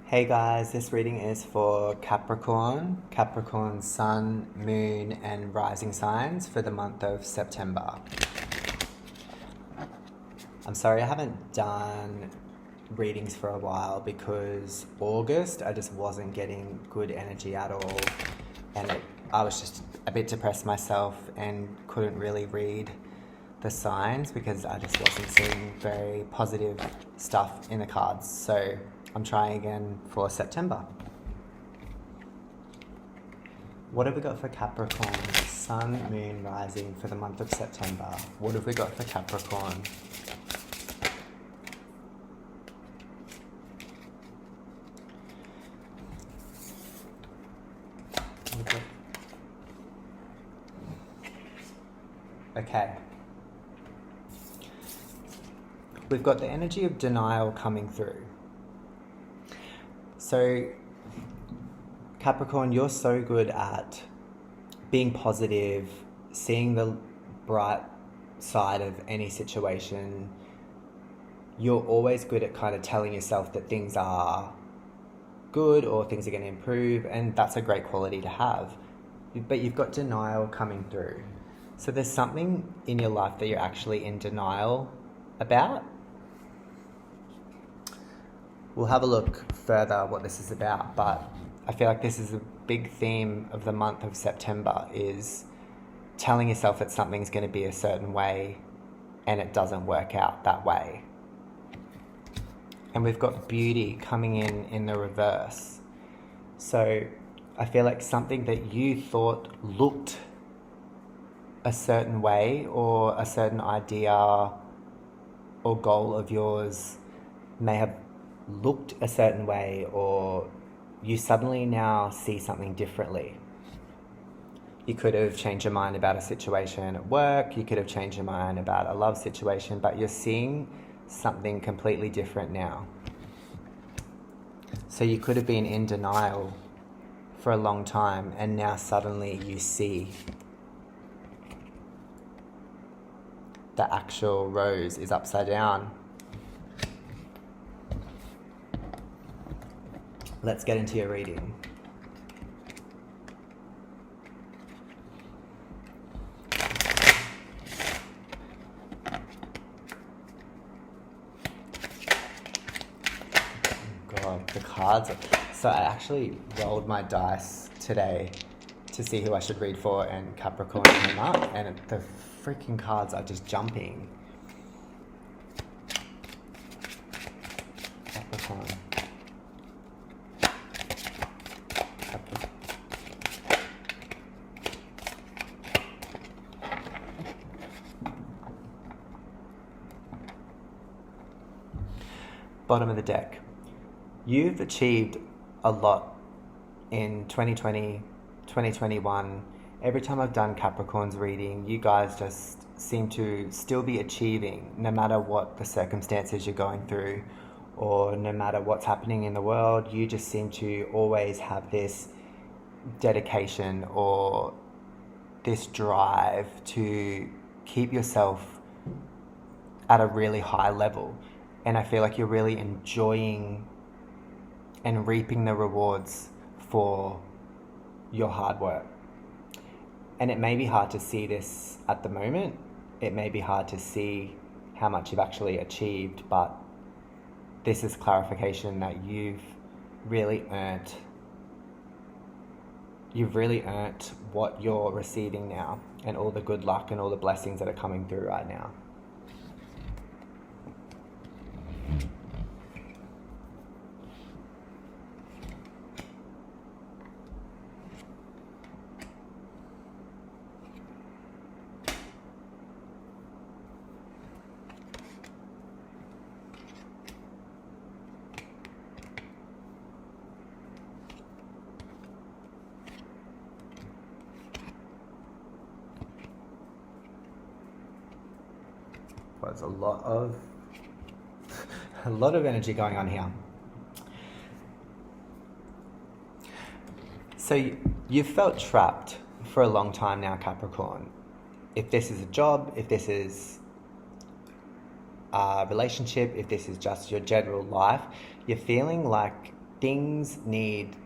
Hey guys, this reading is for Capricorn sun, moon, and rising signs for the month of September. I'm sorry I haven't done readings for a while because August I just wasn't getting good energy at all, and I was just a bit depressed myself and couldn't really read the signs because I just wasn't seeing very positive stuff in the cards. So I'm trying again for September. What have we got for Capricorn? Sun, moon, rising for the month of September. What have we got for Capricorn? Okay. We've got the energy of denial coming through. So, Capricorn, you're so good at being positive, seeing the bright side of any situation. You're always good at kind of telling yourself that things are good or things are going to improve, and that's a great quality to have. But you've got denial coming through. So there's something in your life that you're actually in denial about. We'll have a look further what this is about, but I feel like this is a big theme of the month of September, is telling yourself that something's going to be a certain way and it doesn't work out that way. And we've got beauty coming in the reverse. So I feel like something that you thought looked a certain way, or a certain idea or goal of yours may have looked a certain way, or you suddenly now see something differently. You could have changed your mind about a situation at work, you could have changed your mind about a love situation, but you're seeing something completely different now. So you could have been in denial for a long time, and now suddenly you see the actual rose is upside down. Let's get into your reading. God, the cards. So I actually rolled my dice today to see who I should read for, and Capricorn came up, and the freaking cards are just jumping. Capricorn. Bottom of the deck. You've achieved a lot in 2020, 2021. Every time I've done Capricorn's reading, you guys just seem to still be achieving, no matter what the circumstances you're going through, or no matter what's happening in the world. You just seem to always have this dedication or this drive to keep yourself at a really high level. And I feel like you're really enjoying and reaping the rewards for your hard work. And it may be hard to see this at the moment. It may be hard to see how much you've actually achieved, but this is clarification that you've really earned what you're receiving now, and all the good luck and all the blessings that are coming through right now. There's a lot of energy going on here. So you've felt trapped for a long time now, Capricorn. If this is a job, if this is a relationship, if this is just your general life, you're feeling like things need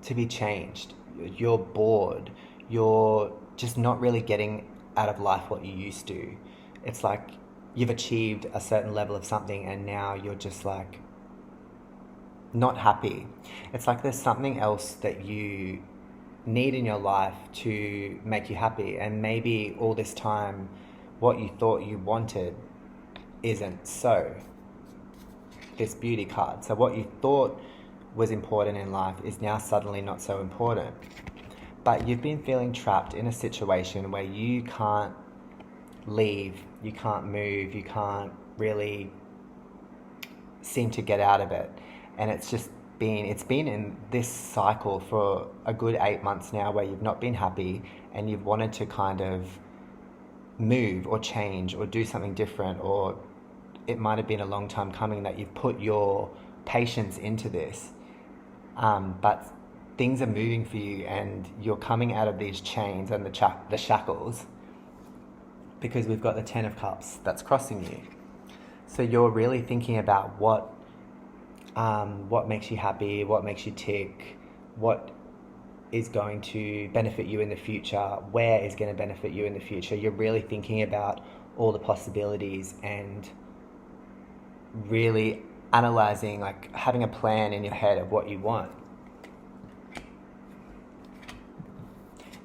to be changed. You're bored. You're just not really getting out of life what you used to. It's like you've achieved a certain level of something and now you're just like not happy. It's like there's something else that you need in your life to make you happy, and maybe all this time what you thought you wanted isn't so. This beauty card. So what you thought was important in life is now suddenly not so important. But you've been feeling trapped in a situation where you can't leave, you can't move, you can't really seem to get out of it. And it's been in this cycle for a good 8 months now where you've not been happy and you've wanted to kind of move or change or do something different, or it might have been a long time coming that you've put your patience into this. But things are moving for you and you're coming out of these chains and the shackles, because we've got the 10 of Cups that's crossing you. So you're really thinking about what makes you happy, what makes you tick, what is going to benefit you in the future, where is going to benefit you in the future. You're really thinking about all the possibilities and really analyzing, like having a plan in your head of what you want.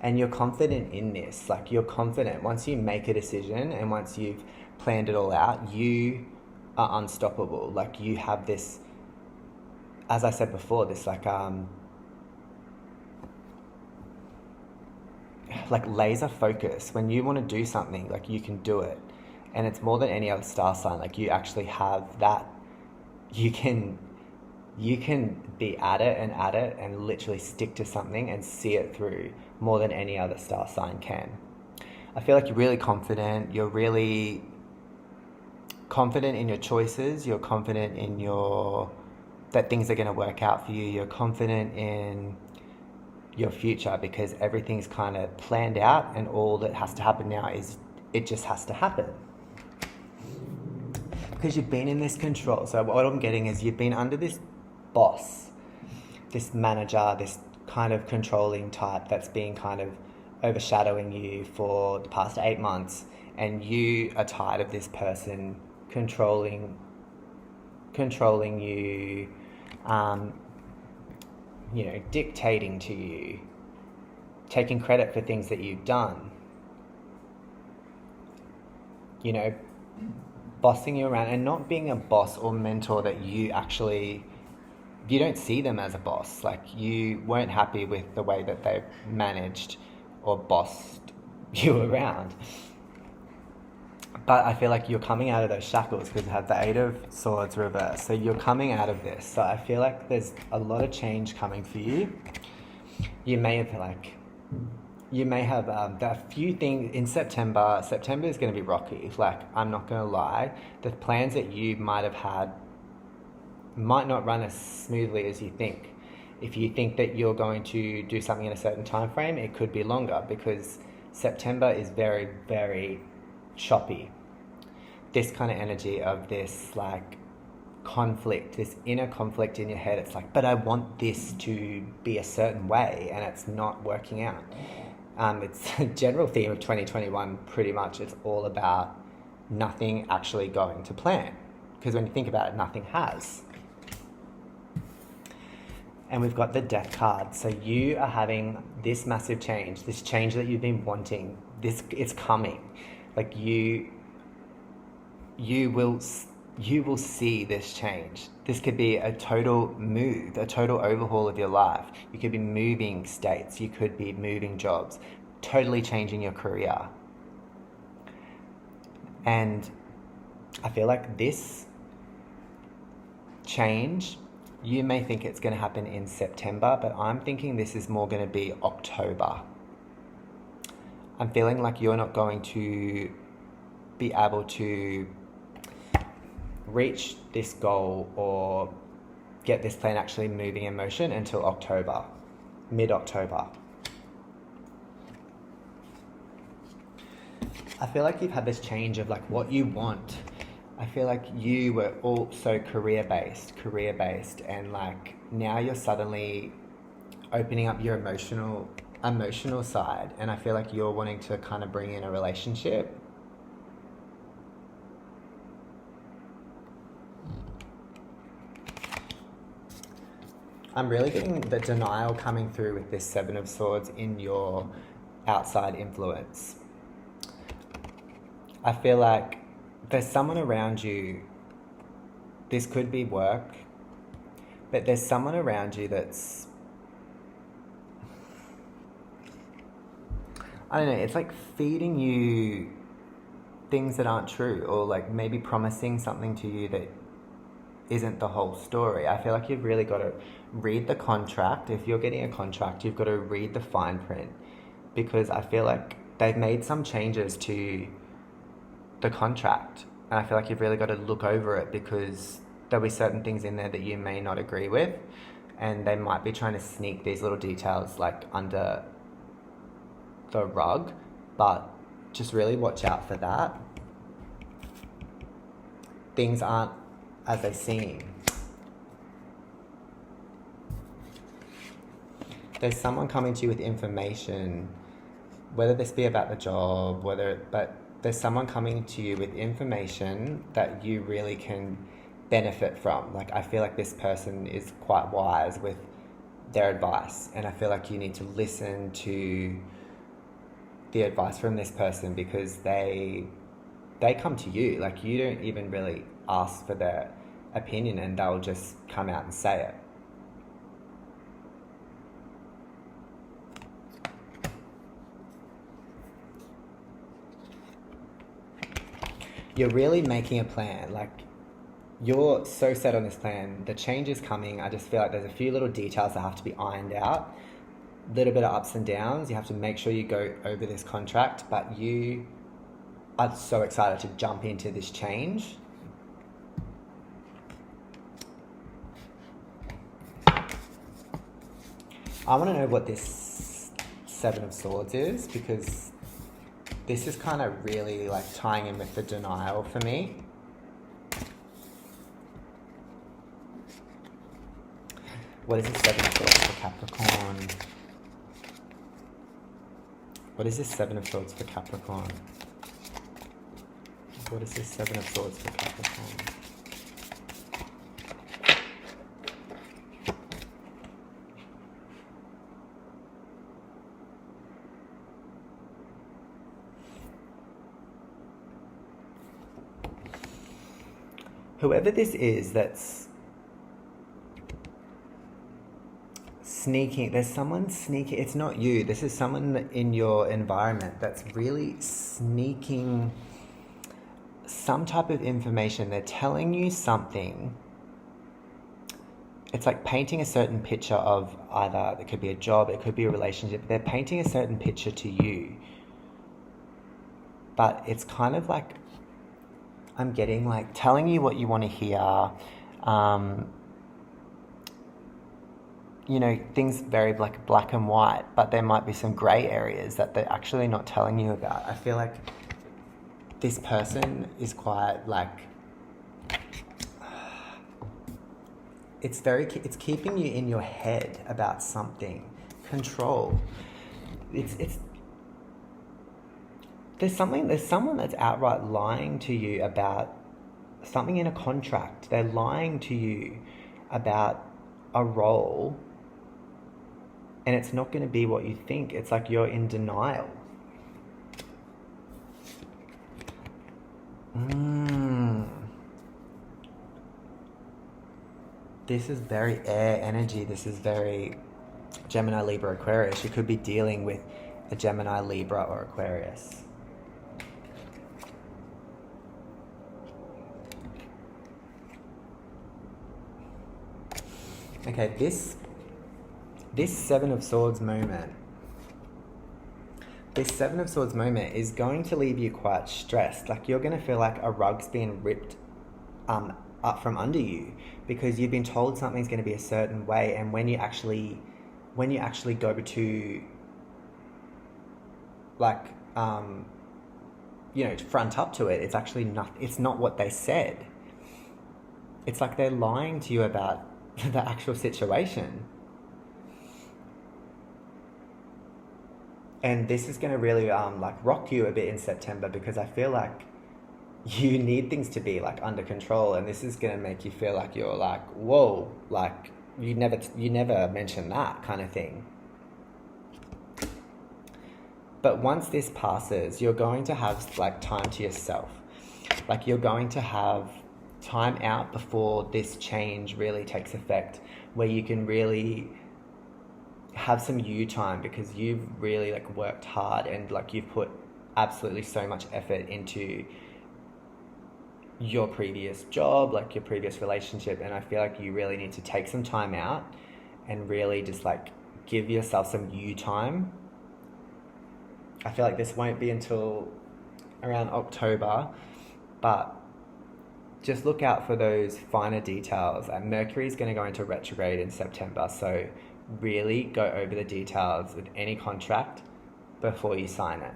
And you're confident in this. Like, you're confident once you make a decision and once you've planned it all out, you are unstoppable. Like, you have this, as I said before, this like laser focus. When you want to do something, like, you can do it. And it's more than any other star sign. Like, you actually have that. You can be at it and literally stick to something and see it through more than any other star sign can. I feel like you're really confident. You're really confident in your choices. You're confident in that things are going to work out for you. You're confident in your future because everything's kind of planned out, and all that has to happen now is it just has to happen. Because you've been in this control. So what I'm getting is you've been under this boss, this manager, this kind of controlling type that's been kind of overshadowing you for the past 8 months, and you are tired of this person controlling you, dictating to you, taking credit for things that you've done, bossing you around, and not being a boss or mentor that you don't see them as a boss. Like, you weren't happy with the way that they've managed or bossed you around. But I feel like you're coming out of those shackles because you have the 8 of Swords reversed. So you're coming out of this. So I feel like there's a lot of change coming for you. You may have a few things in September. September is going to be rocky. Like, I'm not going to lie. The plans that you might have had might not run as smoothly as you think. If you think that you're going to do something in a certain time frame, it could be longer, because September is very, very choppy. This kind of energy of this like conflict, this inner conflict in your head. It's like, but I want this to be a certain way and it's not working out. It's a general theme of 2021, pretty much. It's all about nothing actually going to plan. Because when you think about it, nothing has. And we've got the Death card. So you are having this massive change, this change that you've been wanting. It's coming. Like, you will see this change. This could be a total move, a total overhaul of your life. You could be moving states. You could be moving jobs, totally changing your career. And I feel like this change, you may think it's going to happen in September, but I'm thinking this is more going to be October. I'm feeling like you're not going to be able to reach this goal or get this plan actually moving in motion until October, mid-October. I feel like you've had this change of like what you want I feel like you were all so career based, and like now you're suddenly opening up your emotional side, and I feel like you're wanting to kind of bring in a relationship. I'm really getting the denial coming through with this Seven of Swords in your outside influence. I feel like there's someone around you, this could be work, but there's someone around you that's, I don't know, it's like feeding you things that aren't true, or like maybe promising something to you that isn't the whole story. I feel like you've really got to read the contract. If you're getting a contract, you've got to read the fine print, because I feel like they've made some changes to the contract, and I feel like you've really got to look over it, because there'll be certain things in there that you may not agree with, and they might be trying to sneak these little details like under the rug, but just really watch out for that. Things aren't as they seem. There's someone coming to you with information, whether this be about the job, but there's someone coming to you with information that you really can benefit from. Like, I feel like this person is quite wise with their advice, and I feel like you need to listen to the advice from this person, because they come to you. Like, you don't even really ask for their opinion, and they'll just come out and say it. You're really making a plan. Like, you're so set on this plan. The change is coming. I just feel like there's a few little details that have to be ironed out. Little bit of ups and downs. You have to make sure you go over this contract, but you are so excited to jump into this change. I want to know what this Seven of Swords is, because this is kind of really like tying in with the denial for me. What is this Seven of Swords for Capricorn? What is this Seven of Swords for Capricorn? What is this Seven of Swords for Capricorn? Whoever this is that's sneaking, there's someone sneaking, it's not you, this is someone in your environment that's really sneaking some type of information. They're telling you something. It's like painting a certain picture of either, it could be a job, it could be a relationship. They're painting a certain picture to you. But it's kind of like, I'm getting like telling you what you want to hear. You know, things very like black and white, but there might be some grey areas that they're actually not telling you about. I feel like this person is quite like, it's keeping you in your head about something. Control. There's someone that's outright lying to you about something in a contract. They're lying to you about a role, and it's not going to be what you think. It's like you're in denial. This is very air energy. This is very Gemini, Libra, Aquarius. You could be dealing with a Gemini, Libra, or Aquarius. Okay, this Seven of Swords moment, is going to leave you quite stressed. Like, you're going to feel like a rug's being ripped up from under you, because you've been told something's going to be a certain way, and when you actually go to like front up to it. It's actually not, it's not what they said. It's like they're lying to you about the actual situation. And this is going to really like rock you a bit in September, because I feel like you need things to be like under control, and this is going to make you feel like you're like, whoa, like you never mentioned that kind of thing. But once this passes, you're going to have like time to yourself. Like you're going to have time out before this change really takes effect, where you can really have some you time, because you've really like worked hard and like you've put absolutely so much effort into your previous job, like your previous relationship, and I feel like you really need to take some time out and really just like give yourself some you time. I feel like this won't be until around October, but just look out for those finer details. And Mercury's going to go into retrograde in September, so really go over the details with any contract before you sign it.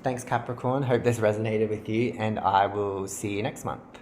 Thanks, Capricorn. Hope this resonated with you, and I will see you next month.